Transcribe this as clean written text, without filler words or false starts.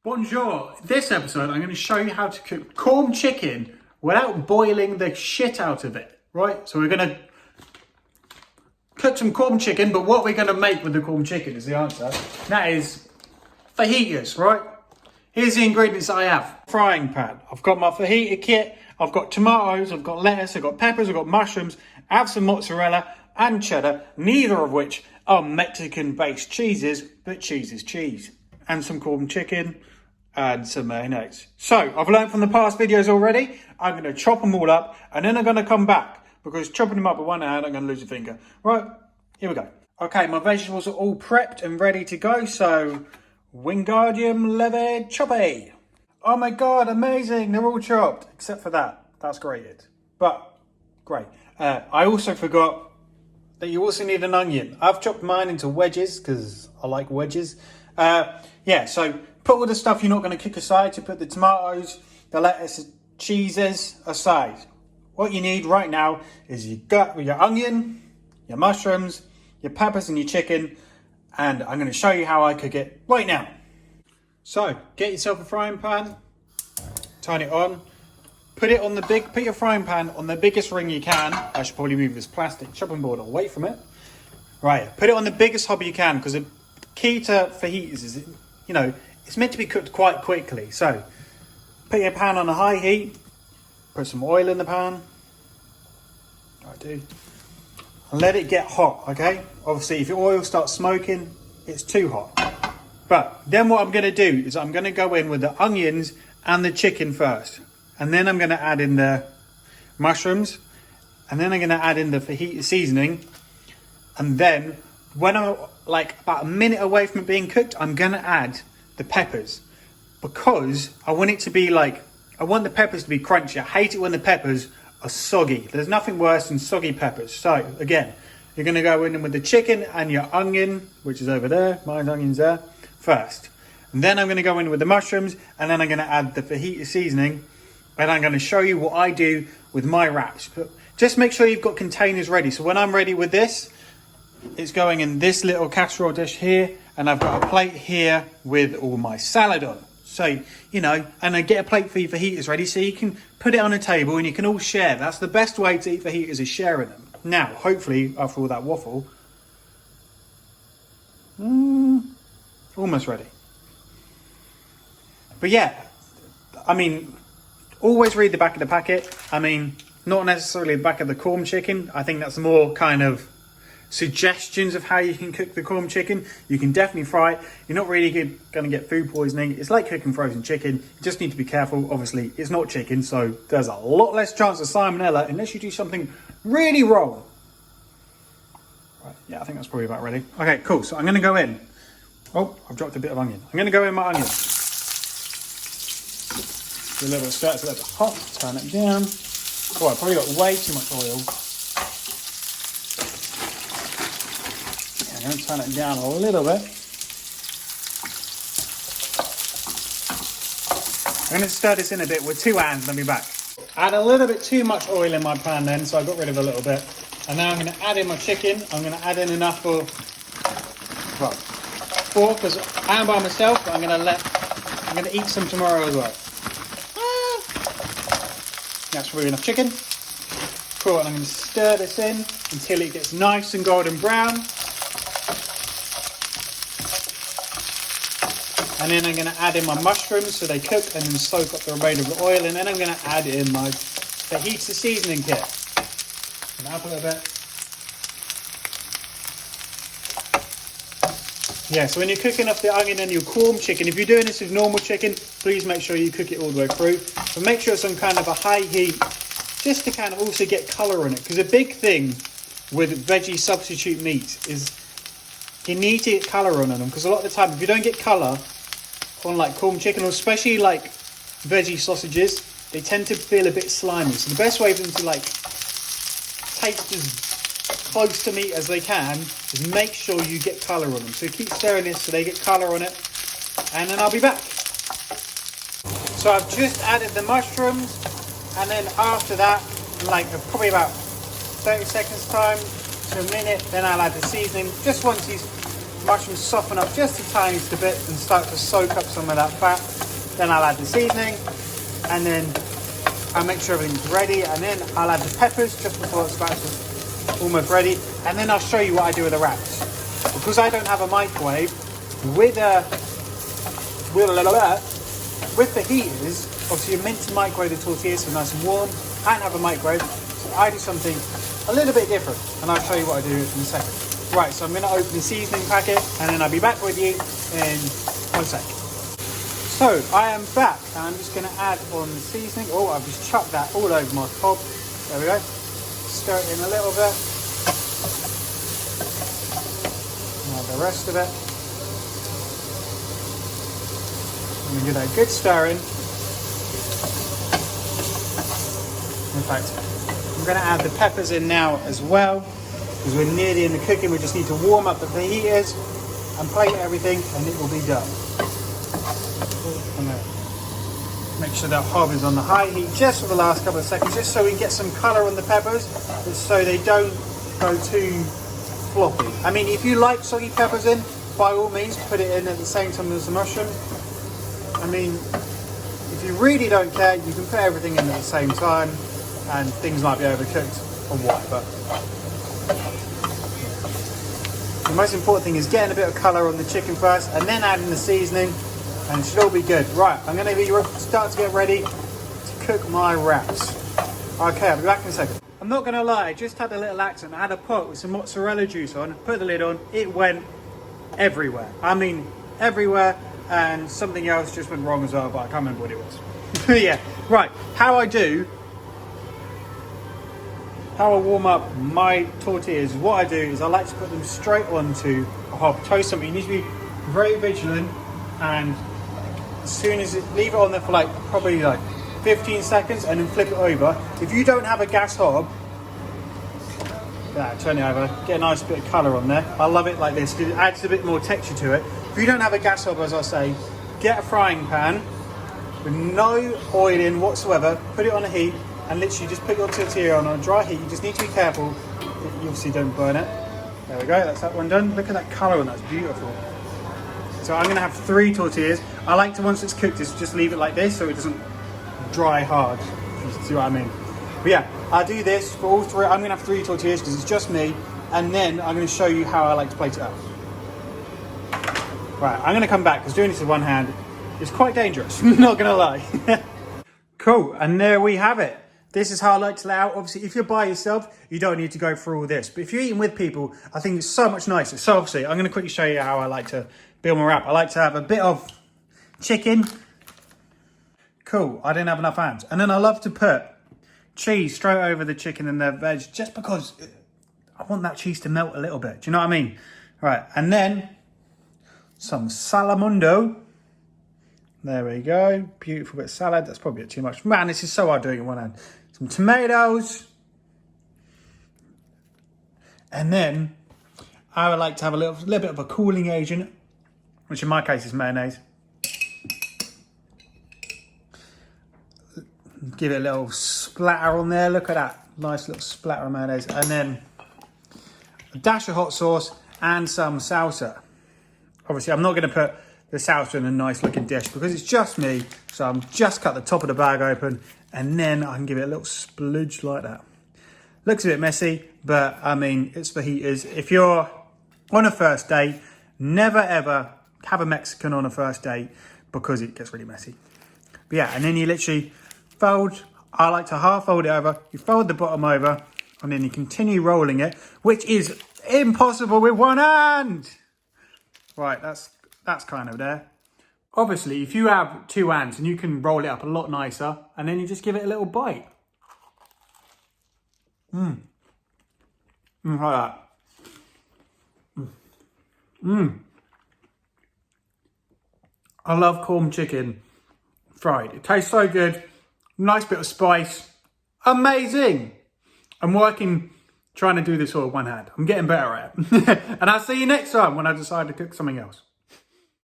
Bonjour. This episode I'm going to show you how to cook Quorn chicken without boiling the shit out of it, right? So we're going to cook some Quorn chicken, but what we're going to make with the Quorn chicken is the answer. That is fajitas, right? Here's the ingredients I have. Frying pan. I've got my fajita kit. I've got tomatoes, I've got lettuce, I've got peppers, I've got mushrooms. I have some mozzarella and cheddar, neither of which are Mexican-based cheeses, but cheese is cheese. And some Quorn chicken and some mayonnaise. So, I've learned from the past videos already. I'm going to chop them all up and then I'm going to come back because chopping them up with one hand, I'm going to lose a finger. Right, here we go. Okay, my vegetables are all prepped and ready to go. So, Wingardium Leve Choppe. Oh my God, amazing. They're all chopped, except for that. That's grated, but great. I also forgot that you also need an onion. I've chopped mine into wedges because I like wedges. Yeah, so put all the stuff you're not going to cook aside. To put the tomatoes, the lettuce, cheeses aside. What you need right now is your onion, your mushrooms, your peppers and your chicken. And I'm going to show you how I cook it right now. So get yourself a frying pan, turn it on, put your frying pan on the biggest ring you can. I should probably move this plastic chopping board away from it. Right, put it on the biggest hob you can because the key to fajitas is, it's meant to be cooked quite quickly. So put your pan on a high heat, put some oil in the pan. I do. And let it get hot, okay? Obviously, if your oil starts smoking, it's too hot. But then what I'm going to do is I'm going to go in with the onions and the chicken first. And then I'm going to add in the mushrooms. And then I'm going to add in the fajita seasoning. And then when I'm like about a minute away from it being cooked, I'm going to add the peppers. Because I want it to be I want the peppers to be crunchy. I hate it when the peppers are soggy. There's nothing worse than soggy peppers. So again, you're going to go in with the chicken and your onion, which is over there. Mine's onion's there first. And then I'm going to go in with the mushrooms. And then I'm going to add the fajita seasoning. And I'm going to show you what I do with my wraps. But just make sure you've got containers ready. So when I'm ready with this, it's going in this little casserole dish here. And I've got a plate here with all my salad on. So, and I get a plate for your fajitas ready so you can put it on a table and you can all share. That's the best way to eat fajitas, is sharing them. Now, hopefully, after all that waffle, almost ready. But yeah, always read the back of the packet. Not necessarily the back of the Quorn chicken. I think that's more kind of suggestions of how you can cook the Quorn chicken. You can definitely fry it. You're not really going to get food poisoning. It's like cooking frozen chicken. You just need to be careful. Obviously, it's not chicken, so there's a lot less chance of salmonella unless you do something really wrong. Right, yeah, I think that's probably about ready. Okay, cool. So I'm going to go in. Oh, I've dropped a bit of onion. I'm going to go in my onion. Do a little bit of stir, it's a little bit hot. Turn it down. Oh, I probably got way too much oil. I'm going to turn it down a little bit. I'm going to stir this in a bit with two hands and I'll be back. Add a little bit too much oil in my pan then, so I got rid of a little bit. And now I'm going to add in my chicken. I'm going to add in enough for four, because I am by myself, but I'm going to eat some tomorrow as well. That's really enough chicken. Cool, and I'm going to stir this in until it gets nice and golden brown. And then I'm going to add in my mushrooms so they cook and then soak up the remainder of the oil. And then I'm going to add in my fajita seasoning kit. And up a little bit. Yeah, so when you're cooking up the onion and your Quorn chicken, if you're doing this with normal chicken, please make sure you cook it all the way through. But make sure it's on kind of a high heat, just to kind of also get colour in it. Because a big thing with veggie substitute meat is you need to get colour on them. Because a lot of the time, if you don't get colour on like Quorn chicken, or especially like veggie sausages, they tend to feel a bit slimy. So the best way for them to taste as close to meat as they can is make sure you get colour on them. So keep stirring this so they get colour on it, and then I'll be back. So I've just added the mushrooms, and then after that, probably about 30 seconds time to a minute, then I'll add the seasoning. Just once these mushrooms soften up just a tiniest bit and start to soak up some of that fat. Then I'll add the seasoning, and then I'll make sure everything's ready, and then I'll add the peppers just before it's about to almost ready, and then I'll show you what I do with the wraps. Because I don't have a microwave, with the heaters, obviously you're meant to microwave the tortillas so nice and warm. I don't have a microwave, so I do something a little bit different, and I'll show you what I do in a second. Right, so I'm going to open the seasoning packet, and then I'll be back with you in 1 sec. So I am back, and I'm just going to add on the seasoning. Oh, I've just chucked that all over my hob. There we go. Stir it in a little bit. Now the rest of it. I'm going to give that a good stir in. In fact, I'm going to add the peppers in now as well, because we're nearly in the cooking. We just need to warm up the fajitas and plate everything, and it will be done. I'm going to make sure that hob is on the high heat just for the last couple of seconds, just so we can get some colour on the peppers, so they don't go too floppy. I mean, if you like soggy peppers in, by all means, put it in at the same time as the mushroom. I mean, if you really don't care, you can put everything in at the same time, and things might be overcooked or whatever. The most important thing is getting a bit of colour on the chicken first, and then adding the seasoning, and it should all be good. Right, I'm going to start to get ready to cook my wraps. Okay, I'll be back in a second. I'm not going to lie, I just had a little accident. I had a pot with some mozzarella juice on, put the lid on, it went everywhere. I mean, everywhere, and something else just went wrong as well, but I can't remember what it was. Yeah, right, how I warm up my tortillas, what I do is I like to put them straight onto a hob, toast them. You need to be very vigilant, and as soon as leave it on there for like probably like 15 seconds and then flip it over. If you don't have a gas hob, turn it over, get a nice bit of colour on there. I love it like this because it adds a bit more texture to it. If you don't have a gas hob, as I say, get a frying pan with no oil in whatsoever, put it on a heat, and literally just put your tortilla on a dry heat. You just need to be careful that you obviously don't burn it. There we go, that's that one done. Look at that colour on that, it's beautiful. So I'm going to have 3 tortillas. I like to, once it's cooked, just leave it like this so it doesn't dry hard, if you see what I mean. But yeah, I'll do this for all 3. I'm going to have 3 tortillas because it's just me, and then I'm going to show you how I like to plate it up. Right, I'm going to come back because doing this with one hand is quite dangerous, not going to lie. Cool, and there we have it. This is how I like to lay out. Obviously, if you're by yourself, you don't need to go through all this. But if you're eating with people, I think it's so much nicer. So obviously, I'm going to quickly show you how I like to build my wrap. I like to have a bit of chicken. Cool, I didn't have enough hands. And then I love to put cheese straight over the chicken and the veg, just because I want that cheese to melt a little bit. Do you know what I mean? Right, and then some salamundo. There we go, beautiful bit of salad. That's probably a bit too much. Man, this is so hard doing it in one hand. Some tomatoes. And then I would like to have a little bit of a cooling agent, which in my case is mayonnaise. Give it a little splatter on there. Look at that. Nice little splatter of mayonnaise. And then a dash of hot sauce and some salsa. Obviously, I'm not going to put the salsa in a nice looking dish because it's just me. So I'm just cut the top of the bag open, and then I can give it a little splooge like that. Looks a bit messy, but I mean, it's fajitas. If you're on a first date, never ever have a Mexican on a first date because it gets really messy. But yeah, and then you literally fold. I like to half fold it over. You fold the bottom over, and then you continue rolling it, which is impossible with one hand. Right, that's kind of there. Obviously, if you have 2 hands, and you can roll it up a lot nicer, and then you just give it a little bite. Like that. I love Quorn chicken fried. It tastes so good. Nice bit of spice. Amazing. I'm working, trying to do this all with one hand. I'm getting better at it. And I'll see you next time when I decide to cook something else.